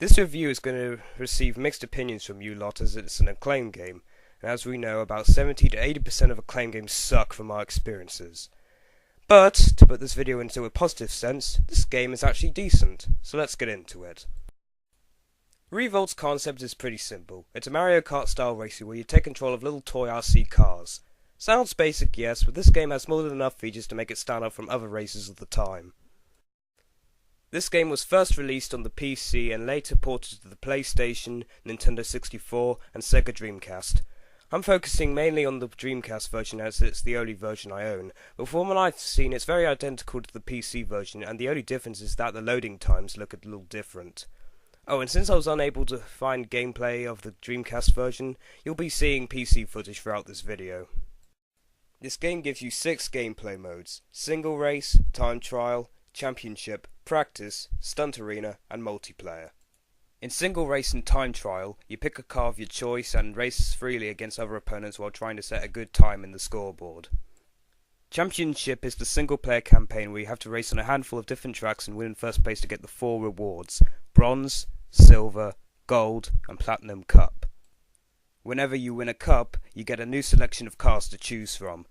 This review is going to receive mixed opinions from you lot as it's an acclaimed game, and as we know, about 70 to 80% of acclaimed games suck from our experiences. But, to put this video into a positive sense, this game is actually decent, so let's get into it. Revolt's concept is pretty simple. It's a Mario Kart style racing where you take control of little toy RC cars. Sounds basic, yes, but this game has more than enough features to make it stand out from other races of the time. This game was first released on the PC and later ported to the PlayStation, Nintendo 64 and Sega Dreamcast. I'm focusing mainly on the Dreamcast version as it's the only version I own, but from what I've seen it's very identical to the PC version, and the only difference is that the loading times look a little different. Oh, and since I was unable to find gameplay of the Dreamcast version, you'll be seeing PC footage throughout this video. This game gives you 6 gameplay modes: single race, time trial, championship, practice, stunt arena, and multiplayer. In single race and time trial, you pick a car of your choice and race freely against other opponents while trying to set a good time in the scoreboard. Championship is the single player campaign where you have to race on a handful of different tracks and win in first place to get the 4 rewards: bronze, silver, gold, and platinum cup. Whenever you win a cup, you get a new selection of cars to choose from.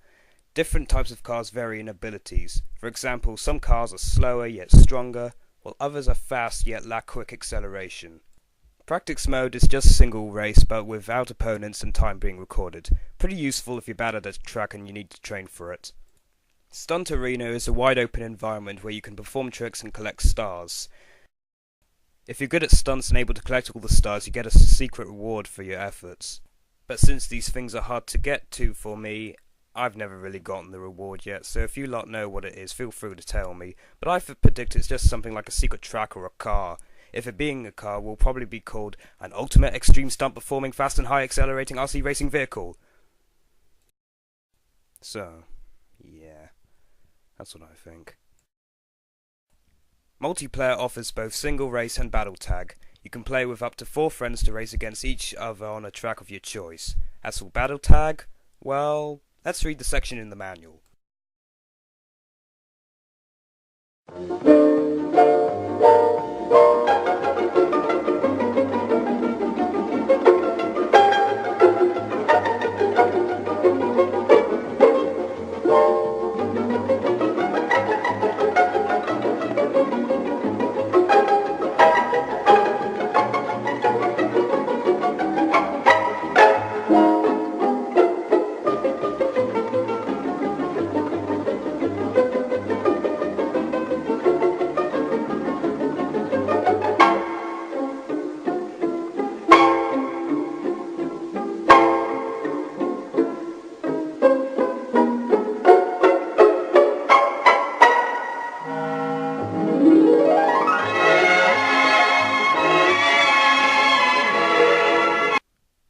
Different types of cars vary in abilities. For example, some cars are slower yet stronger, while others are fast yet lack quick acceleration. Practice mode is just single race but without opponents and time being recorded. Pretty useful if you're bad at a track and you need to train for it. Stunt arena is a wide open environment where you can perform tricks and collect stars. If you're good at stunts and able to collect all the stars, you get a secret reward for your efforts. But since these things are hard to get to for me, I've never really gotten the reward yet, so if you lot know what it is, feel free to tell me. But I predict it's just something like a secret track or a car. If it being a car, will probably be called an ultimate extreme stunt performing fast and high accelerating RC racing vehicle. So, yeah, that's what I think. Multiplayer offers both single race and battle tag. You can play with up to 4 friends to race against each other on a track of your choice. As for battle tag, well, let's read the section in the manual.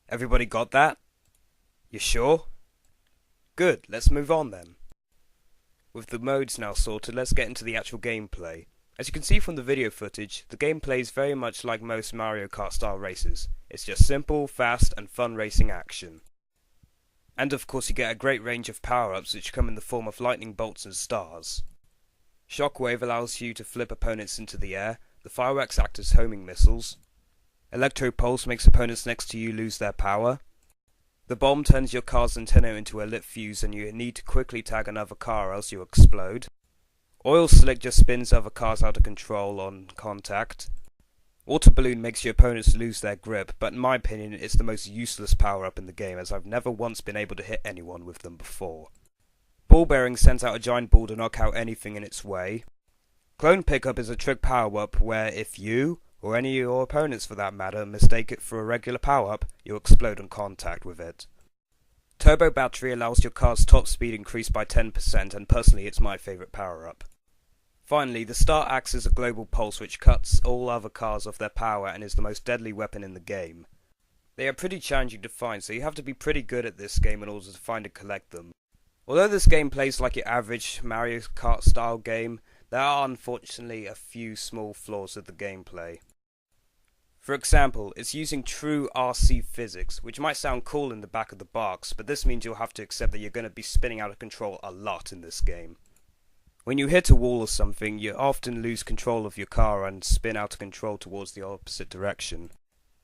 Everybody got that? You sure? Good, let's move on then. With the modes now sorted, let's get into the actual gameplay. As you can see from the video footage, the gameplay is very much like most Mario Kart style races. It's just simple, fast, and fun racing action. And of course you get a great range of power-ups which come in the form of lightning bolts and stars. Shockwave allows you to flip opponents into the air, the fireworks act as homing missiles. Electropulse makes opponents next to you lose their power. The bomb turns your car's antenna into a lit fuse and you need to quickly tag another car or else you explode. Oil Slick just spins other cars out of control on contact. Water Balloon makes your opponents lose their grip, but in my opinion it's the most useless power-up in the game as I've never once been able to hit anyone with them before. Ball Bearing sends out a giant ball to knock out anything in its way. Clone Pickup is a trick power-up where if you, or any of your opponents for that matter, mistake it for a regular power-up, you'll explode on contact with it. Turbo Battery allows your car's top speed increase by 10%, and personally it's my favourite power-up. Finally, the Star acts as a global pulse which cuts all other cars off their power and is the most deadly weapon in the game. They are pretty challenging to find, so you have to be pretty good at this game in order to find and collect them. Although this game plays like your average Mario Kart style game, there are unfortunately a few small flaws with the gameplay. For example, it's using true RC physics, which might sound cool in the back of the box, but this means you'll have to accept that you're going to be spinning out of control a lot in this game. When you hit a wall or something, you often lose control of your car and spin out of control towards the opposite direction.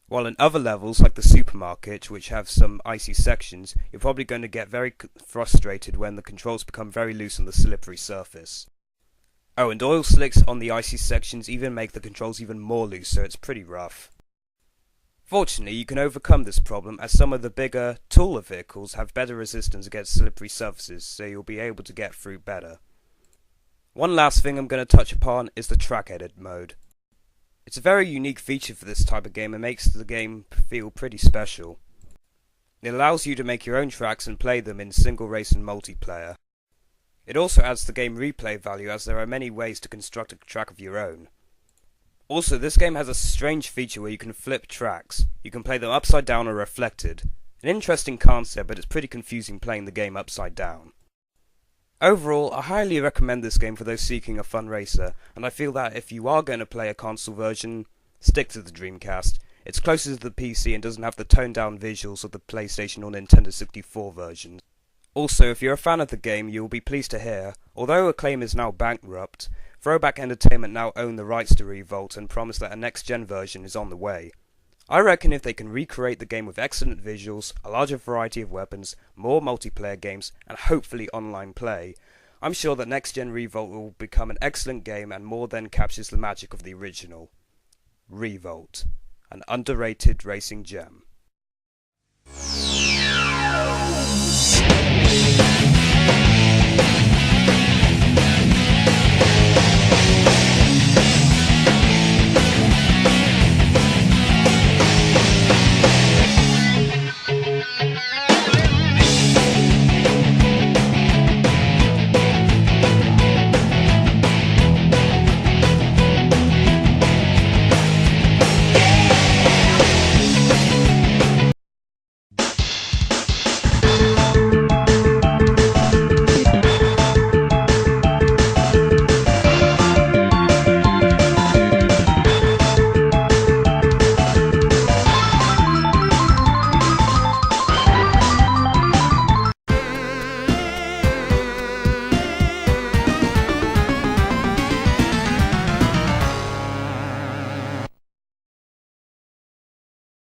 While in other levels, like the supermarket, which have some icy sections, you're probably going to get very frustrated when the controls become very loose on the slippery surface. Oh, and oil slicks on the icy sections even make the controls even more loose, so it's pretty rough. Fortunately, you can overcome this problem as some of the bigger, taller vehicles have better resistance against slippery surfaces, so you'll be able to get through better. One last thing I'm going to touch upon is the track edit mode. It's a very unique feature for this type of game and makes the game feel pretty special. It allows you to make your own tracks and play them in single race and multiplayer. It also adds the game replay value as there are many ways to construct a track of your own. Also, this game has a strange feature where you can flip tracks. You can play them upside down or reflected. An interesting concept, but it's pretty confusing playing the game upside down. Overall, I highly recommend this game for those seeking a fun racer, and I feel that if you are going to play a console version, stick to the Dreamcast. It's closer to the PC and doesn't have the toned down visuals of the PlayStation or Nintendo 64 versions. Also, if you're a fan of the game, you will be pleased to hear, although Acclaim is now bankrupt, Throwback Entertainment now own the rights to Revolt and promise that a next-gen version is on the way. I reckon if they can recreate the game with excellent visuals, a larger variety of weapons, more multiplayer games, and hopefully online play, I'm sure that next-gen Revolt will become an excellent game and more than captures the magic of the original. Revolt, an underrated racing gem.